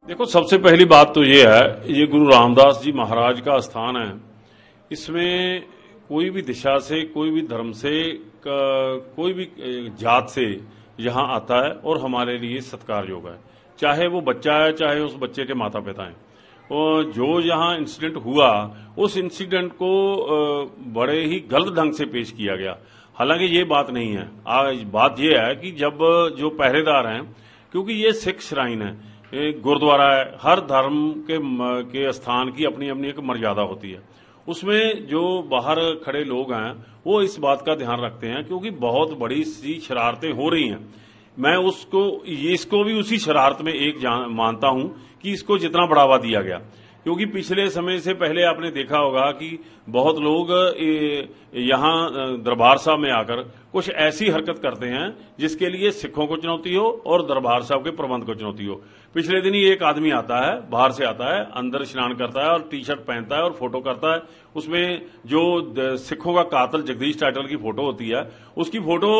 देखो, सबसे पहली बात तो ये है, ये गुरु रामदास जी महाराज का स्थान है। इसमें कोई भी दिशा से, कोई भी धर्म से, कोई भी जात से यहाँ आता है और हमारे लिए सत्कार योग है। चाहे वो बच्चा है, चाहे उस बच्चे के माता पिता हैं। और जो यहाँ इंसिडेंट हुआ, उस इंसिडेंट को बड़े ही गलत ढंग से पेश किया गया। हालांकि ये बात नहीं है। आज बात ये है कि जब जो पहरेदार हैं, क्योंकि ये सिख श्राइन है, गुरुद्वारा है, हर धर्म के स्थान की अपनी अपनी एक मर्यादा होती है। उसमें जो बाहर खड़े लोग हैं वो इस बात का ध्यान रखते हैं, क्योंकि बहुत बड़ी सी शरारतें हो रही हैं। मैं इसको भी उसी शरारत में मानता हूं कि इसको जितना बढ़ावा दिया गया, क्योंकि पिछले समय से पहले आपने देखा होगा कि बहुत लोग यहाँ दरबार साहब में आकर कुछ ऐसी हरकत करते हैं जिसके लिए सिखों को चुनौती हो और दरबार साहब के प्रबंध को चुनौती हो। पिछले दिन ही एक आदमी आता है, बाहर से आता है, अंदर स्नान करता है और टी शर्ट पहनता है और फोटो करता है। उसमें जो सिखों का कातल जगदीश टाइटल की फोटो होती है, उसकी फोटो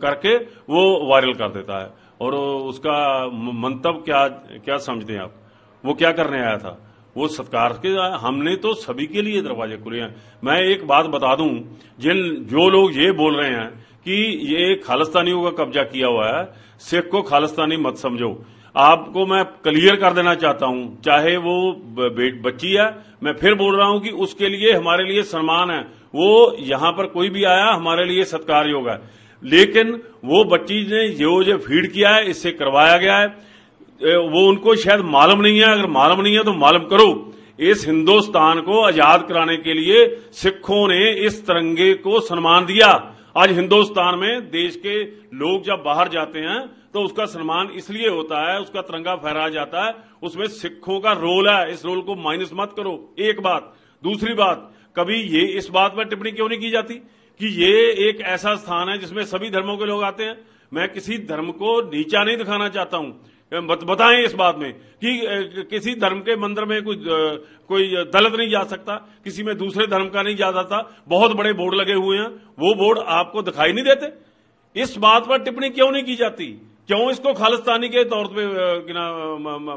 करके वो वायरल कर देता है। और उसका मंतव्य क्या समझते हैं आप? वो क्या करने आया था? वो सत्कार के, हमने तो सभी के लिए दरवाजे खुले हैं। मैं एक बात बता दूं, जो लोग ये बोल रहे हैं कि ये खालिस्तानियों का कब्जा किया हुआ है, सिख को खालिस्तानी मत समझो। आपको मैं क्लियर कर देना चाहता हूं, चाहे वो बच्ची है, मैं फिर बोल रहा हूं कि उसके लिए हमारे लिए सम्मान है। वो यहां पर कोई भी आया हमारे लिए सत्कार योग है। लेकिन वो बच्ची ने जो फीड किया है, इससे करवाया गया है, वो उनको शायद मालूम नहीं है। अगर मालूम नहीं है तो मालूम करो। इस हिंदुस्तान को आजाद कराने के लिए सिखों ने इस तिरंगे को सम्मान दिया। आज हिंदुस्तान में देश के लोग जब बाहर जाते हैं तो उसका सम्मान इसलिए होता है, उसका तिरंगा फहराया जाता है, उसमें सिखों का रोल है। इस रोल को माइनस मत करो, एक बात। दूसरी बात, कभी ये इस बात पर टिप्पणी क्यों नहीं की जाती कि ये एक ऐसा स्थान है जिसमें सभी धर्मों के लोग आते हैं? मैं किसी धर्म को नीचा नहीं दिखाना चाहता हूं। बताएं इस बात में कि किसी धर्म के मंदिर में कोई दलित नहीं जा सकता, किसी में दूसरे धर्म का नहीं जा सकता। बहुत बड़े बोर्ड लगे हुए हैं, वो बोर्ड आपको दिखाई नहीं देते? इस बात पर टिप्पणी क्यों नहीं की जाती? क्यों इसको खालिस्तानी के तौर पे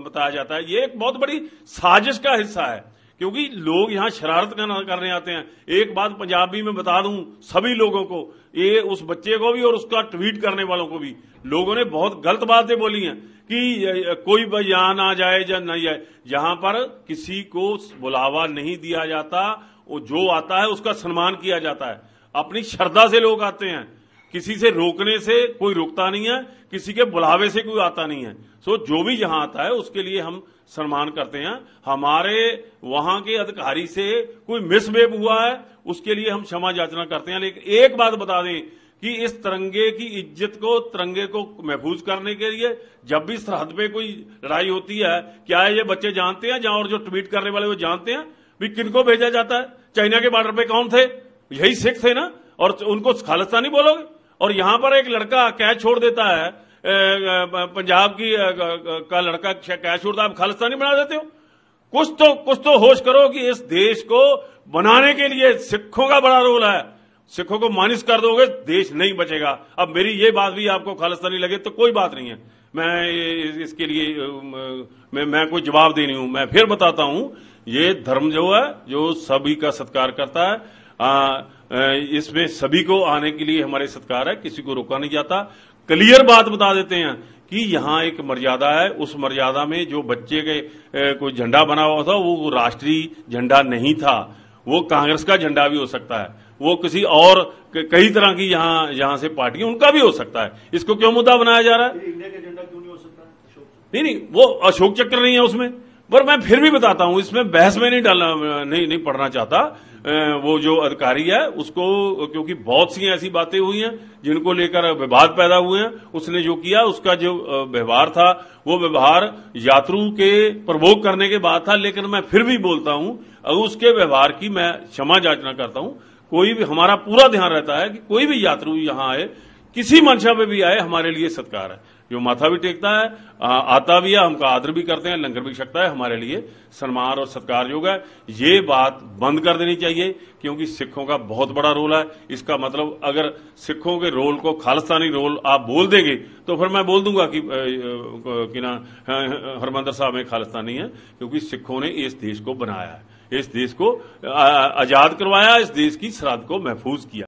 बताया जाता है? ये एक बहुत बड़ी साजिश का हिस्सा है, क्योंकि लोग यहां शरारत करने आते हैं। एक बात पंजाबी में बता दूं सभी लोगों को, ये उस बच्चे को भी और उसका ट्वीट करने वालों को भी, लोगों ने बहुत गलत बातें बोली हैं कि कोई यहाँ ना जाए या नहीं जाए। जहां पर किसी को बुलावा नहीं दिया जाता, वो जो आता है उसका सम्मान किया जाता है। अपनी श्रद्धा से लोग आते हैं, किसी से रोकने से कोई रोकता नहीं है, किसी के बुलावे से कोई आता नहीं है। सो जो भी यहां आता है उसके लिए हम सम्मान करते हैं। हमारे वहां के अधिकारी से कोई मिसबिहेव हुआ है, उसके लिए हम क्षमा याचना करते हैं। लेकिन एक बात बता दें कि इस तिरंगे की इज्जत को, तिरंगे को महफूज करने के लिए जब भी सरहद पे कोई लड़ाई होती है, क्या ये बच्चे जानते हैं, और जो ट्वीट करने वाले वो जानते हैं भी किनको भेजा जाता है? चाइना के बॉर्डर पे कौन थे? यही सिख थे ना, और उनको खालिस्तानी बोलोगे? और यहां पर एक लड़का कैच छोड़ देता है, पंजाब का लड़का कैच छोड़ता है, आप खालिस्तानी बना देते हो? कुछ तो होश करो कि इस देश को बनाने के लिए सिखों का बड़ा रोल है। सिखों को माइनस कर दोगे, देश नहीं बचेगा। अब मेरी ये बात भी आपको खालिस्तानी लगे तो कोई बात नहीं है, मैं इसके लिए मैं कोई जवाब दे नहीं हूं। मैं फिर बताता हूं, ये धर्म जो है, जो सभी का सत्कार करता है, इसमें सभी को आने के लिए हमारे सत्कार है, किसी को रोका नहीं जाता। क्लियर बात बता देते हैं कि यहां एक मर्यादा है, उस मर्यादा में जो बच्चे के कोई झंडा बना हुआ था वो राष्ट्रीय झंडा नहीं था, वो कांग्रेस का झंडा भी हो सकता है, वो किसी और कई तरह की यहां से पार्टी उनका भी हो सकता है। इसको क्यों मुद्दा बनाया जा रहा है? इंडिया का झंडा क्यों नहीं हो सकता? नहीं, वो अशोक चक्र नहीं है उसमें। पर मैं फिर भी बताता हूं, इसमें बहस में नहीं पढ़ना चाहता। वो जो अधिकारी है उसको, क्योंकि बहुत सी ऐसी बातें हुई हैं जिनको लेकर विवाद पैदा हुए हैं, उसने जो किया, उसका जो व्यवहार था, वो व्यवहार यात्रु के प्रवोक करने के बाद था। लेकिन मैं फिर भी बोलता हूं, उसके व्यवहार की मैं क्षमा याचना करता हूं। कोई भी, हमारा पूरा ध्यान रहता है कि कोई भी यात्रु यहां आए, किसी मंशा पे भी आए, हमारे लिए सत्कार है। जो माथा भी टेकता है, आता भी है, हमका आदर भी करते हैं, लंगर भी छकता है, हमारे लिए सम्मान और सत्कारयोग है। ये बात बंद कर देनी चाहिए, क्योंकि सिखों का बहुत बड़ा रोल है। इसका मतलब अगर सिखों के रोल को खालिस्तानी रोल आप बोल देंगे तो फिर मैं बोल दूंगा कि ना हरमंदर साहब में खालिस्तानी है, क्योंकि सिखों ने इस देश को बनाया है, इस देश को आजाद करवाया, इस देश की सरहद को महफूज किया।